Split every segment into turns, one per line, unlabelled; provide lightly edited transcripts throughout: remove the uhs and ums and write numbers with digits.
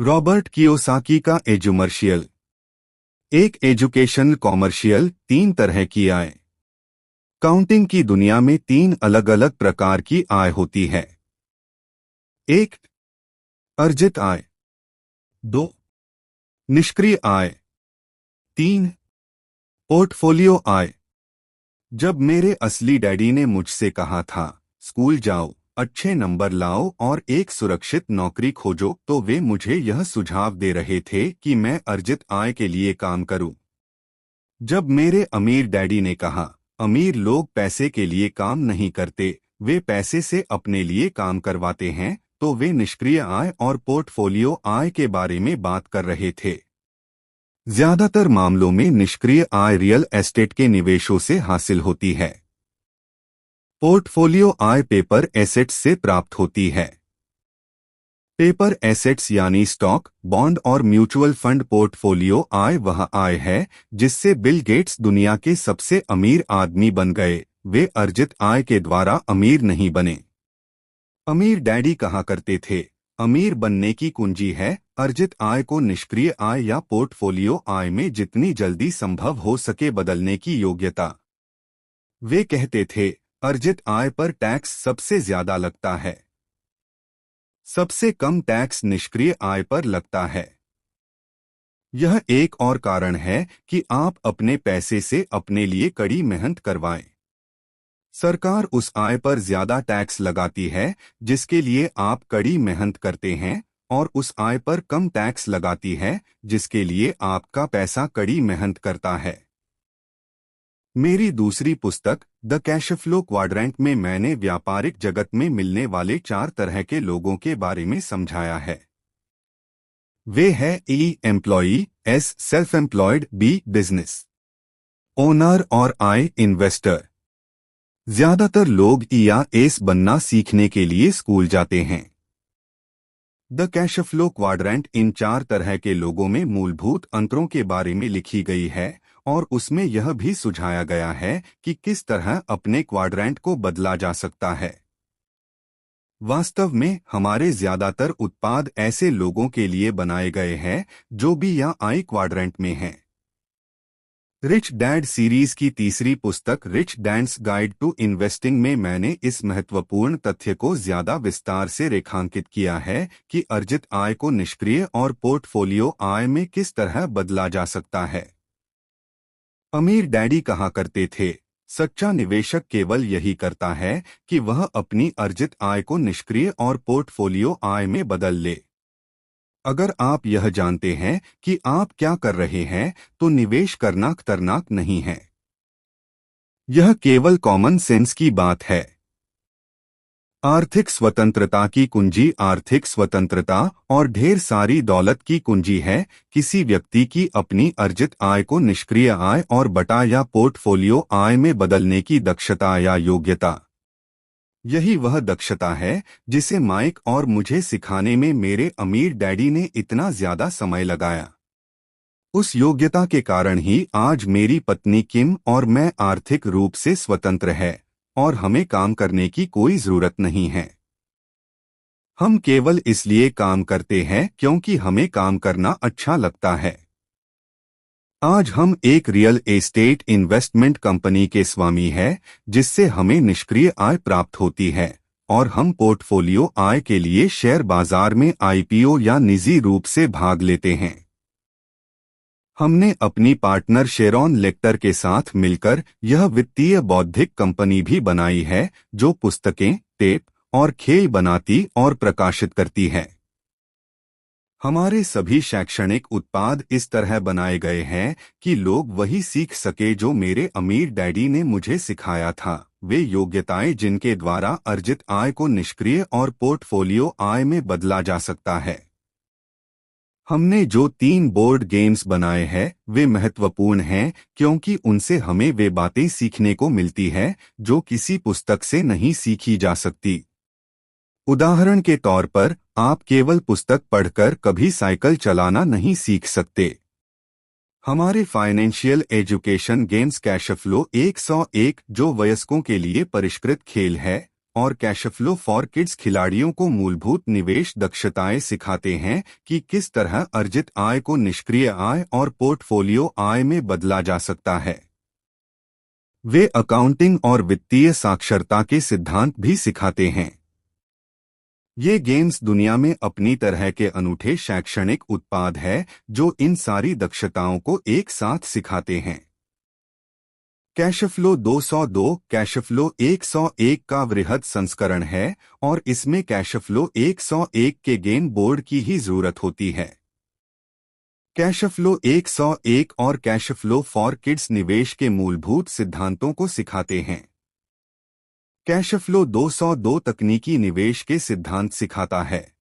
Robert Kiyosaki का एजुमर्शियल। एक education commercial. तीन तरह की आय। काउंटिंग की दुनिया में तीन अलग अलग प्रकार की आय होती है। एक, अर्जित आय। दो, निष्क्रिय आय। तीन, पोर्टफोलियो आय। जब मेरे असली डैडी ने मुझसे कहा था, स्कूल जाओ, अच्छे नंबर लाओ और एक सुरक्षित नौकरी खोजो, तो वे मुझे यह सुझाव दे रहे थे कि मैं अर्जित आय के लिए काम करूं। जब मेरे अमीर डैडी ने कहा, अमीर लोग पैसे के लिए काम नहीं करते, वे पैसे से अपने लिए काम करवाते हैं, तो वे निष्क्रिय आय और पोर्टफोलियो आय के बारे में बात कर रहे थे। ज्यादातर मामलों में निष्क्रिय आय रियल एस्टेट के निवेशों से हासिल होती है। पोर्टफोलियो आय पेपर एसेट्स से प्राप्त होती है। पेपर एसेट्स यानी स्टॉक, बॉन्ड और म्यूचुअल फंड। पोर्टफोलियो आय वह आय है जिससे बिल गेट्स दुनिया के सबसे अमीर आदमी बन गए। वे अर्जित आय के द्वारा अमीर नहीं बने। अमीर डैडी कहा करते थे, अमीर बनने की कुंजी है अर्जित आय को निष्क्रिय आय या पोर्टफोलियो आय में जितनी जल्दी संभव हो सके बदलने की योग्यता। वे कहते थे, अर्जित आय पर टैक्स सबसे ज्यादा लगता है, सबसे कम टैक्स निष्क्रिय आय पर लगता है। यह एक और कारण है कि आप अपने पैसे से अपने लिए कड़ी मेहनत करवाएं। सरकार उस आय पर ज्यादा टैक्स लगाती है जिसके लिए आप कड़ी मेहनत करते हैं, और उस आय पर कम टैक्स लगाती है जिसके लिए आपका पैसा कड़ी मेहनत करता है। मेरी दूसरी पुस्तक द कैशफ्लो क्वाड्रेंट में मैंने व्यापारिक जगत में मिलने वाले 4 तरह के लोगों के बारे में समझाया है। वे है E employee, S self employed, B business owner और आई इन्वेस्टर। ज्यादातर लोग ई या एस बनना सीखने के लिए स्कूल जाते हैं। द कैशफ्लो क्वाड्रेंट इन 4 तरह के लोगों में मूलभूत अंतरों के बारे में लिखी गई है, और उसमें यह भी सुझाया गया है कि किस तरह अपने क्वाड्रेंट को बदला जा सकता है। वास्तव में हमारे ज्यादातर उत्पाद ऐसे लोगों के लिए बनाए गए हैं जो बी या आई क्वाड्रेंट में हैं। रिच डैड सीरीज की तीसरी पुस्तक Rich Dad's Guide to Investing में मैंने इस महत्वपूर्ण तथ्य को ज्यादा विस्तार से रेखांकित किया है कि अर्जित आय को निष्क्रिय और पोर्टफोलियो आय में किस तरह बदला जा सकता है। अमीर डैडी कहा करते थे, सच्चा निवेशक केवल यही करता है कि वह अपनी अर्जित आय को निष्क्रिय और पोर्टफोलियो आय में बदल ले। अगर आप यह जानते हैं कि आप क्या कर रहे हैं, तो निवेश करना खतरनाक नहीं है। यह केवल कॉमन सेंस की बात है। आर्थिक स्वतंत्रता की कुंजी आर्थिक स्वतंत्रता और ढेर सारी दौलत की कुंजी है किसी व्यक्ति की अपनी अर्जित आय को निष्क्रिय आय और बटा या पोर्टफोलियो आय में बदलने की दक्षता या योग्यता। यही वह दक्षता है जिसे माइक और मुझे सिखाने में मेरे अमीर डैडी ने इतना ज्यादा समय लगाया। उस योग्यता के कारण ही आज मेरी पत्नी किम और मैं आर्थिक रूप से स्वतंत्र है, और हमें काम करने की कोई जरूरत नहीं है। हम केवल इसलिए काम करते हैं क्योंकि हमें काम करना अच्छा लगता है। आज हम एक रियल एस्टेट इन्वेस्टमेंट कंपनी के स्वामी हैं, जिससे हमें निष्क्रिय आय प्राप्त होती है, और हम पोर्टफोलियो आय के लिए शेयर बाजार में आईपीओ या निजी रूप से भाग लेते हैं। हमने अपनी पार्टनर शेरॉन लेक्टर के साथ मिलकर यह वित्तीय बौद्धिक कंपनी भी बनाई है जो पुस्तकें, टेप और खेल बनाती और प्रकाशित करती है। हमारे सभी शैक्षणिक उत्पाद इस तरह बनाए गए हैं कि लोग वही सीख सके जो मेरे अमीर डैडी ने मुझे सिखाया था। वे योग्यताएं जिनके द्वारा अर्जित आय को निष्क्रिय और पोर्टफोलियो आय में बदला जा सकता है। हमने जो 3 बोर्ड गेम्स बनाए हैं वे महत्वपूर्ण हैं क्योंकि उनसे हमें वे बातें सीखने को मिलती है जो किसी पुस्तक से नहीं सीखी जा सकती। उदाहरण के तौर पर, आप केवल पुस्तक पढ़कर कभी साइकिल चलाना नहीं सीख सकते। हमारे फाइनेंशियल एजुकेशन गेम्स कैशफ्लो 101 जो वयस्कों के लिए परिष्कृत खेल है, और कैशफ्लो फॉर किड्स खिलाड़ियों को मूलभूत निवेश दक्षताएं सिखाते हैं कि किस तरह अर्जित आय को निष्क्रिय आय और पोर्टफोलियो आय में बदला जा सकता है। वे अकाउंटिंग और वित्तीय साक्षरता के सिद्धांत भी सिखाते हैं। ये गेम्स दुनिया में अपनी तरह के अनूठे शैक्षणिक उत्पाद है जो इन सारी दक्षताओं को एक साथ सिखाते हैं। कैशफ्लो 202 कैशफ्लो 101 का वृहद संस्करण है और इसमें कैशफ्लो 101 के गेम बोर्ड की ही जरूरत होती है। कैशफ्लो 101 और कैशफ्लो फॉर किड्स निवेश के मूलभूत सिद्धांतों को सिखाते हैं। कैशफ्लो 202 तकनीकी निवेश के सिद्धांत सिखाता है।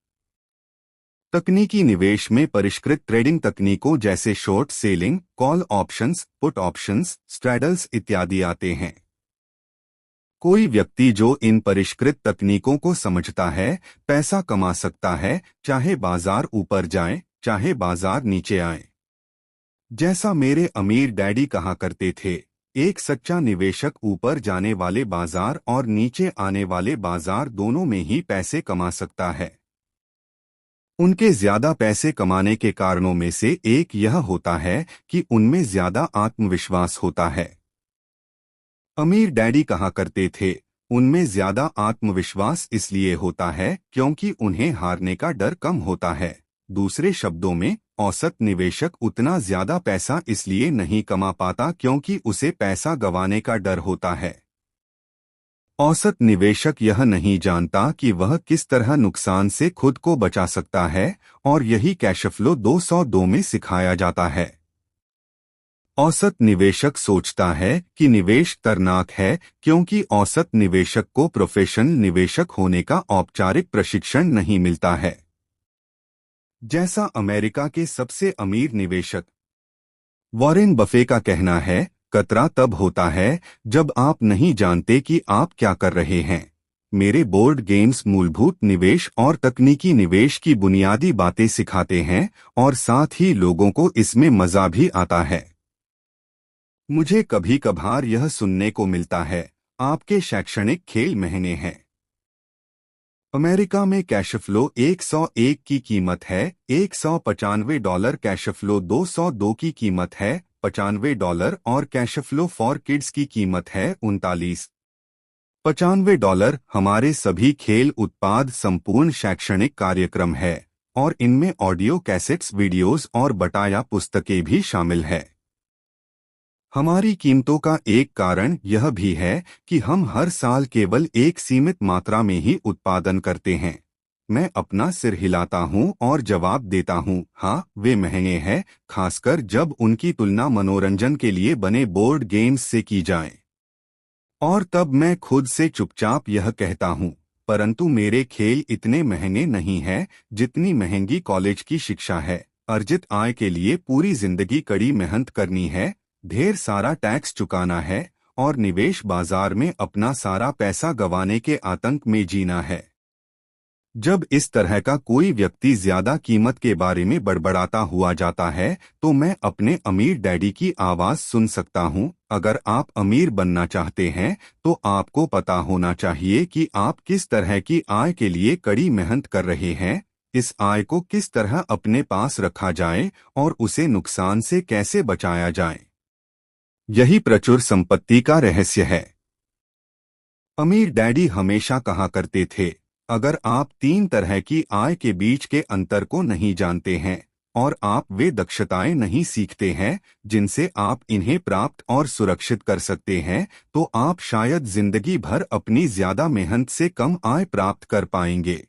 तकनीकी निवेश में परिष्कृत ट्रेडिंग तकनीकों जैसे short selling, call options, put options, straddles इत्यादि आते हैं। कोई व्यक्ति जो इन परिष्कृत तकनीकों को समझता है पैसा कमा सकता है, चाहे बाजार ऊपर जाए चाहे बाजार नीचे आए। जैसा मेरे अमीर डैडी कहा करते थे, एक सच्चा निवेशक ऊपर जाने वाले बाजार और नीचे आने वाले बाजार दोनों में ही पैसे कमा सकता है। उनके ज्यादा पैसे कमाने के कारणों में से एक यह होता है कि उनमें ज्यादा आत्मविश्वास होता है। अमीर डैडी कहा करते थे, उनमें ज्यादा आत्मविश्वास इसलिए होता है क्योंकि उन्हें हारने का डर कम होता है। दूसरे शब्दों में, औसत निवेशक उतना ज्यादा पैसा इसलिए नहीं कमा पाता क्योंकि उसे पैसा गंवाने का डर होता है। औसत निवेशक यह नहीं जानता कि वह किस तरह नुकसान से खुद को बचा सकता है और यही कैशफ्लो 202 में सिखाया जाता है। औसत निवेशक सोचता है कि निवेश खतरनाक है क्योंकि औसत निवेशक को प्रोफेशनल निवेशक होने का औपचारिक प्रशिक्षण नहीं मिलता है। जैसा अमेरिका के सबसे अमीर निवेशक वॉरेन बफे का कहना है, खतरा तब होता है जब आप नहीं जानते कि आप क्या कर रहे हैं। मेरे बोर्ड गेम्स मूलभूत निवेश और तकनीकी निवेश की बुनियादी बातें सिखाते हैं और साथ ही लोगों को इसमें मजा भी आता है। मुझे कभी कभार यह सुनने को मिलता है, आपके शैक्षणिक खेल महंगे हैं। अमेरिका में कैशफ्लो 101 की कीमत है $195, कैशफ्लो 202 की कीमत है $95 और कैशफ्लो फॉर किड्स की कीमत है $39.95। हमारे सभी खेल उत्पाद संपूर्ण शैक्षणिक कार्यक्रम है और इनमें ऑडियो कैसेट्स, वीडियोस और बटाया पुस्तकें भी शामिल है। हमारी कीमतों का एक कारण यह भी है कि हम हर साल केवल एक सीमित मात्रा में ही उत्पादन करते हैं। मैं अपना सिर हिलाता हूं और जवाब देता हूं, हाँ, वे महंगे हैं, खासकर जब उनकी तुलना मनोरंजन के लिए बने बोर्ड गेम्स से की जाए। और तब मैं खुद से चुपचाप यह कहता हूं, परंतु मेरे खेल इतने महंगे नहीं हैं जितनी महंगी कॉलेज की शिक्षा है। अर्जित आय के लिए पूरी जिंदगी कड़ी मेहनत करनी है, ढेर सारा टैक्स चुकाना है और निवेश बाजार में अपना सारा पैसा गंवाने के आतंक में जीना है। जब इस तरह का कोई व्यक्ति ज्यादा कीमत के बारे में बड़बड़ाता हुआ जाता है तो मैं अपने अमीर डैडी की आवाज सुन सकता हूं। अगर आप अमीर बनना चाहते हैं तो आपको पता होना चाहिए कि आप किस तरह की आय के लिए कड़ी मेहनत कर रहे हैं, इस आय को किस तरह अपने पास रखा जाए और उसे नुकसान से कैसे बचाया जाए। यही प्रचुर संपत्ति का रहस्य है। अमीर डैडी हमेशा कहा करते थे, अगर आप 3 तरह की आय के बीच के अंतर को नहीं जानते हैं और आप वे दक्षताएं नहीं सीखते हैं जिनसे आप इन्हें प्राप्त और सुरक्षित कर सकते हैं, तो आप शायद जिंदगी भर अपनी ज्यादा मेहनत से कम आय प्राप्त कर पाएंगे।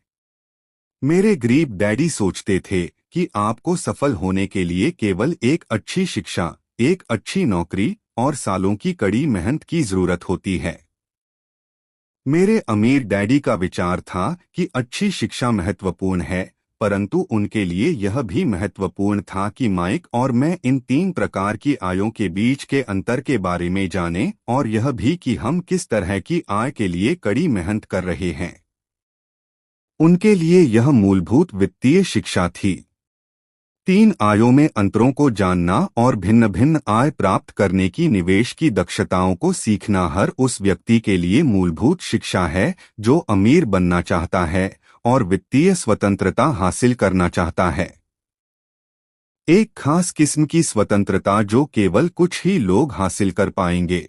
मेरे गरीब डैडी सोचते थे कि आपको सफल होने के लिए केवल एक अच्छी शिक्षा, एक अच्छी नौकरी और सालों की कड़ी मेहनत की जरूरत होती है। मेरे अमीर डैडी का विचार था कि अच्छी शिक्षा महत्वपूर्ण है, परंतु उनके लिए यह भी महत्वपूर्ण था कि माइक और मैं इन 3 प्रकार की आयों के बीच के अंतर के बारे में जानें और यह भी कि हम किस तरह की आय के लिए कड़ी मेहनत कर रहे हैं। उनके लिए यह मूलभूत वित्तीय शिक्षा थी। तीन आयों में अंतरों को जानना और भिन्न भिन्न आय प्राप्त करने की निवेश की दक्षताओं को सीखना हर उस व्यक्ति के लिए मूलभूत शिक्षा है जो अमीर बनना चाहता है और वित्तीय स्वतंत्रता हासिल करना चाहता है। एक खास किस्म की स्वतंत्रता जो केवल कुछ ही लोग हासिल कर पाएंगे।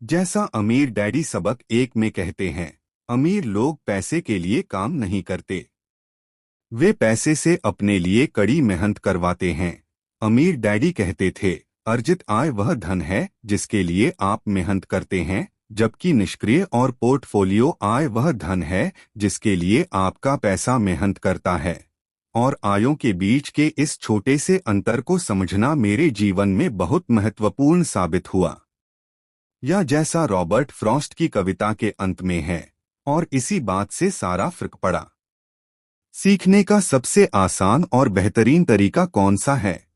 जैसा अमीर डैडी सबक 1 में कहते हैं, अमीर लोग पैसे के लिए काम नहीं करते, वे पैसे से अपने लिए कड़ी मेहनत करवाते हैं। अमीर डैडी कहते थे, अर्जित आय वह धन है जिसके लिए आप मेहनत करते हैं, जबकि निष्क्रिय और पोर्टफोलियो आय वह धन है जिसके लिए आपका पैसा मेहनत करता है। और आयों के बीच के इस छोटे से अंतर को समझना मेरे जीवन में बहुत महत्वपूर्ण साबित हुआ। या जैसा रॉबर्ट फ्रॉस्ट की कविता के अंत में है, और इसी बात से सारा फर्क पड़ा। सीखने का सबसे आसान और बेहतरीन तरीका कौन सा है?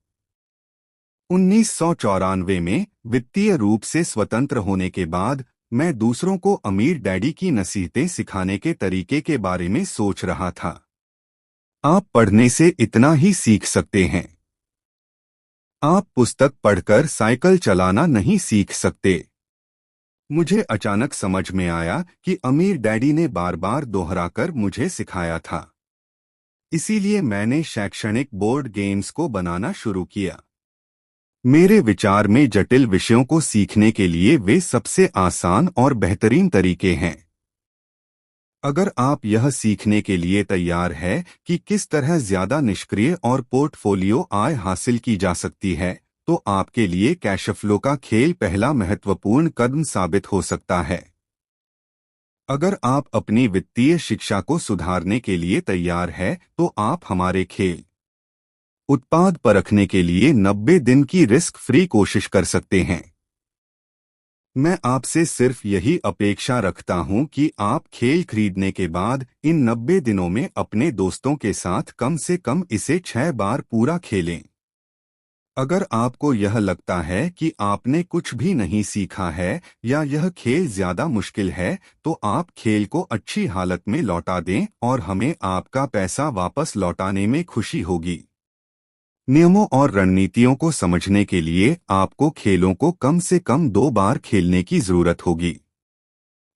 1994 में वित्तीय रूप से स्वतंत्र होने के बाद मैं दूसरों को अमीर डैडी की नसीहतें सिखाने के तरीके के बारे में सोच रहा था। आप पढ़ने से इतना ही सीख सकते हैं। आप पुस्तक पढ़कर साइकिल चलाना नहीं सीख सकते। मुझे अचानक समझ में आया कि अमीर डैडी ने बार बार दोहराकर मुझे सिखाया था। इसीलिए मैंने शैक्षणिक बोर्ड गेम्स को बनाना शुरू किया। मेरे विचार में जटिल विषयों को सीखने के लिए वे सबसे आसान और बेहतरीन तरीके हैं। अगर आप यह सीखने के लिए तैयार है कि किस तरह ज्यादा निष्क्रिय और पोर्टफोलियो आय हासिल की जा सकती है, तो आपके लिए कैश फ्लो का खेल पहला महत्वपूर्ण कदम साबित हो सकता है। अगर आप अपनी वित्तीय शिक्षा को सुधारने के लिए तैयार है, तो आप हमारे खेल उत्पाद परखने के लिए 90 दिन की रिस्क फ्री कोशिश कर सकते हैं। मैं आपसे सिर्फ यही अपेक्षा रखता हूं कि आप खेल खरीदने के बाद इन 90 दिनों में अपने दोस्तों के साथ कम से कम इसे 6 बार पूरा खेलें। अगर आपको यह लगता है कि आपने कुछ भी नहीं सीखा है या यह खेल ज्यादा मुश्किल है, तो आप खेल को अच्छी हालत में लौटा दें और हमें आपका पैसा वापस लौटाने में खुशी होगी। नियमों और रणनीतियों को समझने के लिए आपको खेलों को कम से कम 2 बार खेलने की जरूरत होगी।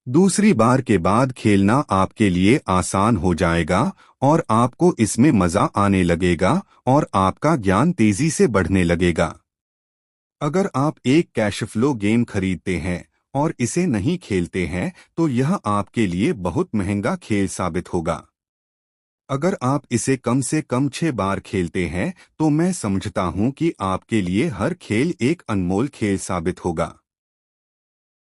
दूसरी बार के बाद खेलना आपके लिए आसान हो जाएगा और आपको इसमें मजा आने लगेगा और आपका ज्ञान तेजी से बढ़ने लगेगा। अगर आप एक कैश फ्लो गेम खरीदते हैं और इसे नहीं खेलते हैं, तो यह आपके लिए बहुत महंगा खेल साबित होगा। अगर आप इसे कम से कम 6 बार खेलते हैं, तो मैं समझता हूं कि आपके लिए हर खेल एक अनमोल खेल साबित होगा।